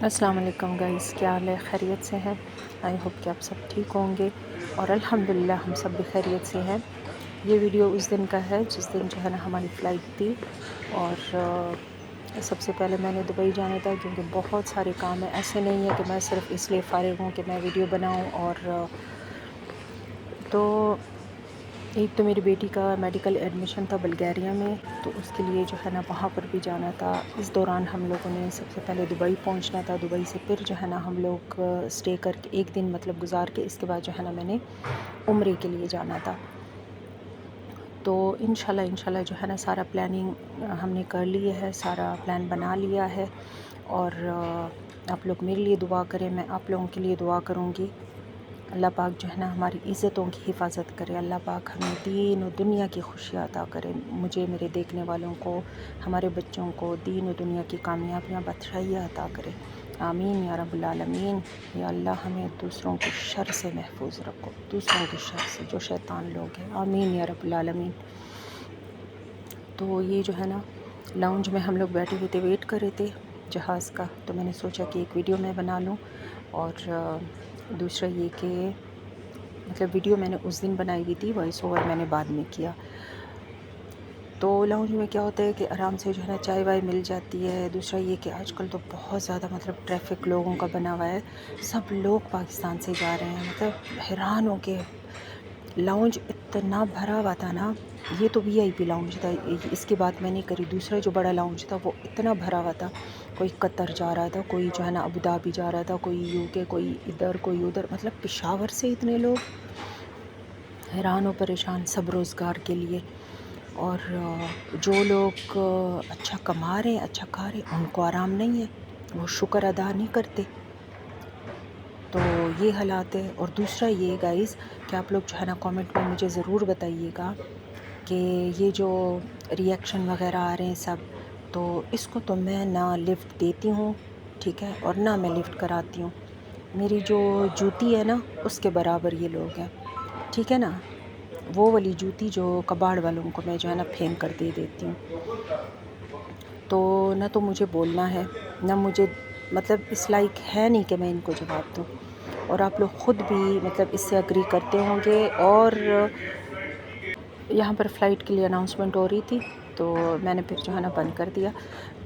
السلام علیکم گائز، کیا حال ہے؟ خیریت سے ہیں؟ آئی ہوپ کہ آپ سب ٹھیک ہوں گے، اور الحمدللہ ہم سب بھی خیریت سے ہیں۔ یہ ویڈیو اس دن کا ہے جس دن جو ہے نا ہماری فلائٹ تھی، اور سب سے پہلے میں نے دبئی جانا تھا کیونکہ بہت سارے کام ہیں۔ ایسے نہیں ہے کہ میں صرف اس لیے فارغ ہوں کہ میں ویڈیو بناؤں، اور تو ایک تو میری بیٹی کا میڈیکل ایڈمیشن تھا بلغاریہ میں، تو اس کے لیے جو ہے نا وہاں پر بھی جانا تھا۔ اس دوران ہم لوگوں نے سب سے پہلے دبئی پہنچنا تھا، دبئی سے پھر جو ہے نا ہم لوگ اسٹے کر کے ایک دن مطلب گزار کے اس کے بعد جو ہے نا میں نے عمرے کے لیے جانا تھا۔ تو انشاءاللہ جو ہے نا سارا پلاننگ ہم نے کر لی ہے، سارا پلان بنا لیا ہے، اور آپ لوگ میرے لیے دعا کریں، میں آپ لوگوں کے لیے دعا کروں گی۔ اللہ پاک جو ہے نا ہماری عزتوں کی حفاظت کرے، اللہ پاک ہمیں دین و دنیا کی خوشیاں عطا کرے، مجھے، میرے دیکھنے والوں کو، ہمارے بچوں کو دین و دنیا کی کامیابیاں بادشاہیاں عطا کرے، آمین یا رب العالمین۔ یا اللہ ہمیں دوسروں کے شر سے محفوظ رکھو، دوسروں کے شر سے جو شیطان لوگ ہیں، آمین یا رب العالمین۔ تو یہ جو ہے نا لاؤنج میں ہم لوگ بیٹھے ہوئے تھے، ویٹ کر رہے تھے جہاز کا، تو میں نے سوچا کہ ایک ویڈیو میں بنا لوں، اور دوسرا یہ کہ مطلب ویڈیو میں نے اس دن بنائی ہوئی تھی، وائس اوور میں نے بعد میں کیا۔ تو لاؤنج میں کیا ہوتا ہے کہ آرام سے جو ہے نا چائے وائے مل جاتی ہے۔ دوسرا یہ کہ آج کل تو بہت زیادہ مطلب ٹریفک لوگوں کا بنا ہوا ہے، سب لوگ پاکستان سے جا رہے ہیں، مطلب حیران ہو کے لاؤنج اتنا بھرا ہوا تھا نا۔ یہ تو وی آئی پی لاؤنج تھا، اس کی بات میں نہیں کری، دوسرا جو بڑا لاؤنج تھا وہ اتنا بھرا ہوا تھا، کوئی قطر جا رہا تھا، کوئی جو ہے نا ابوظہبی جا رہا تھا، کوئی یو کے، کوئی ادھر کوئی ادھر، مطلب پشاور سے اتنے لوگ، حیران و پریشان سب روزگار کے لیے۔ اور جو لوگ اچھا کما رہے ہیں، اچھا کھا رہے ہیں، ان کو آرام نہیں ہے، وہ شکر ادا نہیں کرتے۔ تو یہ حالات ہے۔ اور دوسرا یہ گائز کہ آپ لوگ جو ہے نا کامنٹ میں مجھے ضرور بتائیے گا کہ یہ جو ریئیکشن وغیرہ آ رہے ہیں سب، تو اس کو تو میں نہ لفٹ دیتی ہوں، ٹھیک ہے، اور نہ میں لفٹ کراتی ہوں۔ میری جو جوتی ہے نا اس کے برابر یہ لوگ ہیں، ٹھیک ہے نا، وہ والی جوتی جو کباڑ والوں کو میں جو ہے نا پھینک کر دے دیتی ہوں۔ تو نہ تو مجھے بولنا ہے، نہ مجھے مطلب اس لائق ہے نہیں کہ میں ان کو جواب دوں، اور آپ لوگ خود بھی مطلب اس سے اگری کرتے ہوں گے۔ اور یہاں پر فلائٹ کے لیے اناؤنسمنٹ ہو رہی تھی، تو میں نے پھر جو ہے نا بند کر دیا۔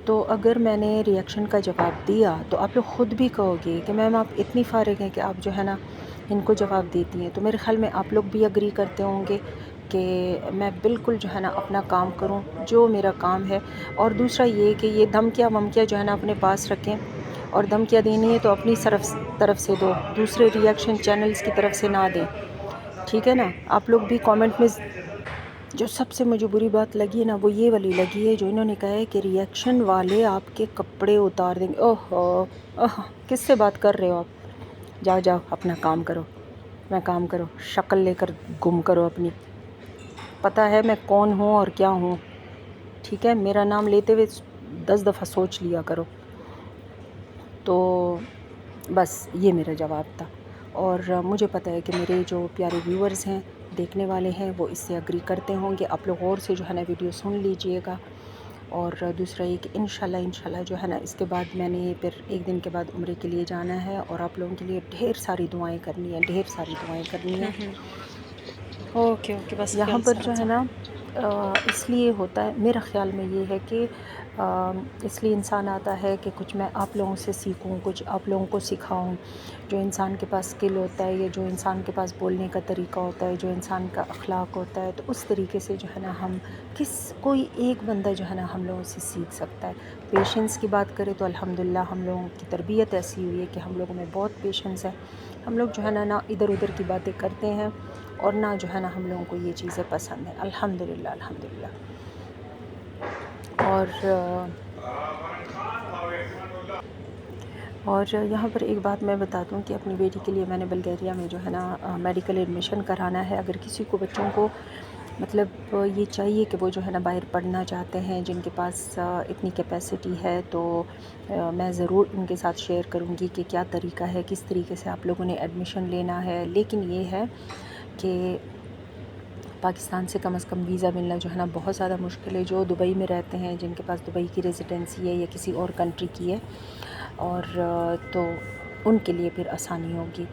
تو اگر میں نے ریئیکشن کا جواب دیا تو آپ لوگ خود بھی کہو گے کہ میم آپ اتنی فارغ ہیں کہ آپ جو ہے نا ان کو جواب دیتی ہیں، تو میرے خیال میں آپ لوگ بھی اگری کرتے ہوں گے کہ میں بالکل جو ہے نا اپنا کام کروں جو میرا کام ہے۔ اور دوسرا یہ کہ یہ دھمکیاں ومکیاں جو ہے نا اپنے پاس رکھیں، اور دھمکیاں دینی ہے تو اپنی طرف سے دو، دوسرے ریئیکشن چینلز کی طرف سے نہ دیں، ٹھیک ہے نا۔ آپ لوگ بھی کامنٹ میں جو سب سے مجھے بری بات لگی ہے نا وہ یہ والی لگی ہے، جو انہوں نے کہا ہے کہ ریئیکشن والے آپ کے کپڑے اتار دیں گے۔ اوہ کس سے بات کر رہے ہو آپ؟ جاؤ جاؤ اپنا کام کرو، میں کام کرو، شکل لے کر گم کرو اپنی، پتہ ہے میں کون ہوں اور کیا ہوں، ٹھیک ہے، میرا نام لیتے ہوئے 10 دفعہ سوچ لیا کرو۔ تو بس یہ میرا جواب تھا، اور مجھے پتہ ہے کہ میرے جو پیارے ویورز ہیں، دیکھنے والے ہیں، وہ اس سے اگری کرتے ہوں گے۔ آپ لوگ غور سے جو ہے نا ویڈیو سن لیجئے گا۔ اور دوسرا یہ کہ انشاءاللہ جو ہے نا اس کے بعد میں نے پھر ایک دن کے بعد عمرے کے لیے جانا ہے، اور آپ لوگوں کے لیے ڈھیر ساری دعائیں کرنی ہیں، ڈھیر ساری دعائیں کرنی ہیں۔ اوکے بس یہاں پر جو ہے نا اس لیے ہوتا ہے، میرا خیال میں یہ ہے کہ اس لیے انسان آتا ہے کہ کچھ میں آپ لوگوں سے سیکھوں، کچھ آپ لوگوں کو سکھاؤں۔ جو انسان کے پاس اسکل ہوتا ہے، یا جو انسان کے پاس بولنے کا طریقہ ہوتا ہے، جو انسان کا اخلاق ہوتا ہے، تو اس طریقے سے جو ہے نا ہم کوئی ایک بندہ جو ہے نا ہم لوگوں سے سیکھ سکتا ہے۔ پیشنس کی بات کریں تو الحمدللہ ہم لوگوں کی تربیت ایسی ہوئی ہے کہ ہم لوگوں میں بہت پیشنس ہے۔ ہم لوگ جو ہے نا ادھر ادھر کی باتیں کرتے ہیں، اور نہ جو ہے نا ہم لوگوں کو یہ چیزیں پسند ہیں، الحمدللہ الحمدللہ۔ اور یہاں پر ایک بات میں بتا دوں کہ اپنی بیٹی کے لیے میں نے بلغاریہ میں جو ہے نا میڈیکل ایڈمیشن کرانا ہے۔ اگر کسی کو بچوں کو مطلب یہ چاہیے کہ وہ جو ہے نا باہر پڑھنا چاہتے ہیں، جن کے پاس اتنی کیپیسٹی ہے، تو میں ضرور ان کے ساتھ شیئر کروں گی کہ کیا طریقہ ہے، کس طریقے سے آپ لوگوں نے ایڈمیشن لینا ہے۔ لیکن یہ ہے کہ پاکستان سے کم از کم ویزا ملنا جو ہے نا بہت زیادہ مشکل ہے۔ جو دبئی میں رہتے ہیں، جن کے پاس دبئی کی ریزیڈنسی ہے یا کسی اور کنٹری کی ہے، اور تو ان کے لیے پھر آسانی ہوگی.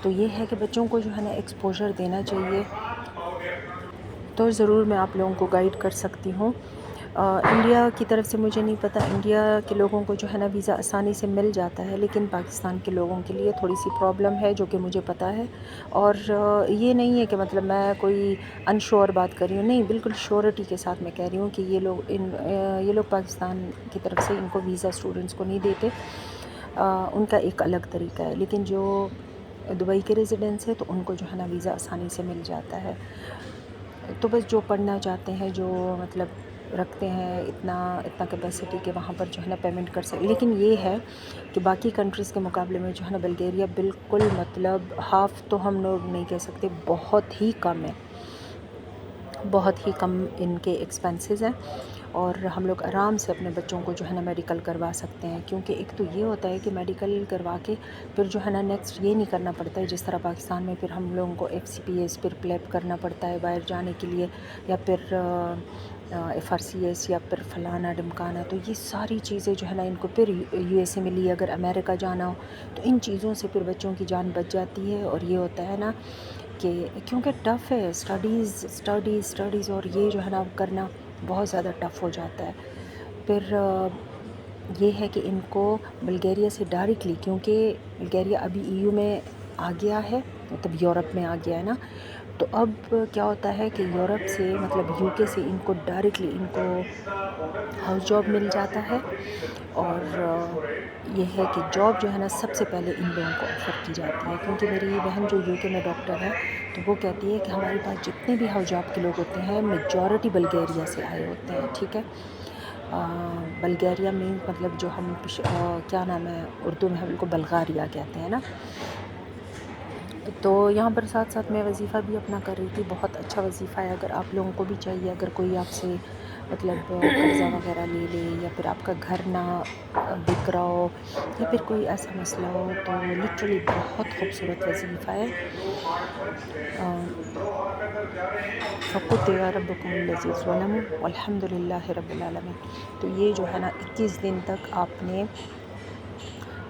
تو یہ ہے کہ بچوں کو جو ہے نا ایکسپوجر دینا چاہیے. تو ضرور میں آپ لوگوں کو گائیڈ کر سکتی ہوں. انڈیا کی طرف سے مجھے نہیں پتہ، انڈیا کے لوگوں کو جو ہے نا ویزا آسانی سے مل جاتا ہے، لیکن پاکستان کے لوگوں کے لیے تھوڑی سی پرابلم ہے جو کہ مجھے پتہ ہے. اور یہ نہیں ہے کہ مطلب میں کوئی انشور بات کر رہی ہوں، نہیں، بالکل شیورٹی کے ساتھ میں کہہ رہی ہوں کہ یہ لوگ پاکستان کی طرف سے ان کو ویزا اسٹوڈنٹس کو نہیں دیتے. ان کا ایک الگ طریقہ ہے، لیکن جو دبئی کے ریزیڈنٹس ہیں تو ان کو جو ہے نا ویزا آسانی سے مل جاتا ہے. تو بس جو پڑھنا چاہتے ہیں، جو مطلب رکھتے ہیں اتنا کیپیسٹی کہ وہاں پر جو ہے نا پیمنٹ کر سکیں. لیکن یہ ہے کہ باقی کنٹریز کے مقابلے میں جو ہے نا بلگیریا بالکل مطلب ہاف تو ہم لوگ نہیں کہہ سکتے، بہت ہی کم ہے، بہت ہی کم ان کے ایکسپینسز ہیں. اور ہم لوگ آرام سے اپنے بچوں کو جو ہے نا میڈیکل کروا سکتے ہیں، کیونکہ ایک تو یہ ہوتا ہے کہ میڈیکل کروا کے پھر جو ہے نا نیکسٹ یہ نہیں کرنا پڑتا ہے جس طرح پاکستان میں پھر ہم لوگوں کو FCPS پھر پلیپ کرنا پڑتا ہے باہر جانے کے لیے، یا پھر FRCS یا پھر فلانا ڈمکانا. تو یہ ساری چیزیں جو ہے نا ان کو پھر USA میں لی، اگر امریکہ جانا ہو تو ان چیزوں سے پھر بچوں کی جان بچ جاتی ہے. اور یہ ہوتا ہے نا کہ کیونکہ ٹف ہے اسٹڈیز اور یہ جو ہے نا کرنا بہت زیادہ ٹف ہو جاتا ہے. پھر یہ ہے کہ ان کو بلگیریا سے ڈائریکٹلی، کیونکہ بلگیریا ابھی EU میں آ گیا ہے، مطلب یورپ میں آ گیا ہے نا، تو اب کیا ہوتا ہے کہ یورپ سے مطلب UK سے ان کو ڈائریکٹلی ان کو ہاؤس جاب مل جاتا ہے. اور یہ ہے کہ جاب جو ہے نا سب سے پہلے ان لوگوں کو آفر کی جاتی ہے، کیونکہ میری بہن جو UK میں ڈاکٹر ہے تو وہ کہتی ہے کہ ہمارے پاس جتنے بھی ہاؤس جاب کے لوگ ہوتے ہیں میجورٹی بلگیریا سے آئے ہوتے ہیں. ٹھیک ہے، بلگیریا میں مطلب جو ہم کیا نام ہے اردو میں ہم ان کو بلغاریہ کہتے ہیں نا. تو یہاں پر ساتھ ساتھ میں وظیفہ بھی اپنا کر رہی تھی. بہت اچھا وظیفہ ہے، اگر آپ لوگوں کو بھی چاہیے، اگر کوئی آپ سے مطلب قرضہ وغیرہ لے لے، یا پھر آپ کا گھر نہ بک رہا ہو، یا پھر کوئی ایسا مسئلہ ہو، تو لٹرلی بہت خوبصورت وظیفہ ہے. فَقُطِعَ رَبُّكُمُ الَّذِي ظَلَمُوا وَالْحَمْدُ لِلَّهِ رَبِّ الْعَالَمِينَ. تو یہ جو ہے نا 21 دن تک آپ نے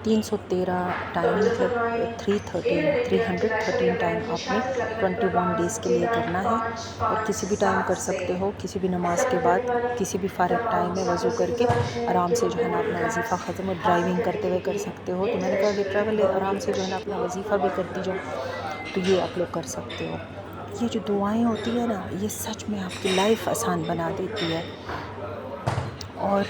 313 ٹائم مطلب 313 ٹائم آپ نے 21 ڈیز کے لیے کرنا ہے. اور کسی بھی ٹائم کر سکتے ہو، کسی بھی نماز کے بعد، کسی بھی فارغ ٹائم میں وضو کر کے آرام سے جو ہے نا اپنا وظیفہ ختم، اور ڈرائیونگ کرتے ہوئے کر سکتے ہو. تو میں نے کہا کہ ٹریول آرام سے جو ہے نا اپنا وظیفہ بھی کرتی جاؤ، تو یہ آپ لوگ کر سکتے ہو. یہ جو دعائیں ہوتی ہیں نا، یہ سچ میں آپ کی لائف آسان بنا دیتی ہے. اور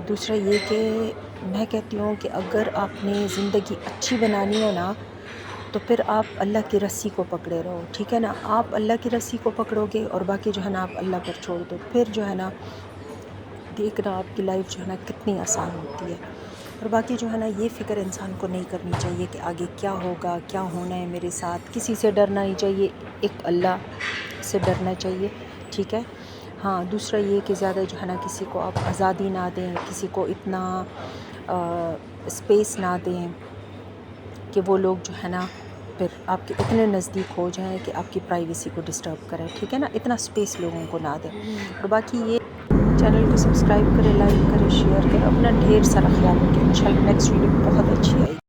دوسرا یہ کہ میں کہتی ہوں کہ اگر آپ نے زندگی اچھی بنانی ہو نا، تو پھر آپ اللہ کی رسی کو پکڑے رہو. ٹھیک ہے نا، آپ اللہ کی رسی کو پکڑو گے اور باقی جو ہے نا آپ اللہ پر چھوڑ دو، پھر جو ہے نا دیکھنا آپ کی لائف جو ہے نا کتنی آسان ہوتی ہے. اور باقی جو ہے نا یہ فکر انسان کو نہیں کرنی چاہیے کہ آگے کیا ہوگا، کیا ہونا ہے میرے ساتھ. کسی سے ڈرنا نہیں چاہیے، ایک اللہ سے ڈرنا چاہیے. ٹھیک ہے. ہاں، دوسرا یہ کہ زیادہ جو ہے نا کسی کو آپ آزادی نہ دیں، کسی کو اتنا اسپیس نہ دیں کہ وہ لوگ جو ہے نا پھر آپ کے اتنے نزدیک ہو جائیں کہ آپ کی پرائیویسی کو ڈسٹرب کریں. ٹھیک ہے نا، اتنا اسپیس لوگوں کو نہ دیں. اور باقی یہ چینل کو سبسکرائب کرے، لائک کرے، شیئر کرے، اپنا ڈھیر سارا خیال رکھیں. انشاءاللہ نیکسٹ ویڈیو بہت اچھی آئے گی.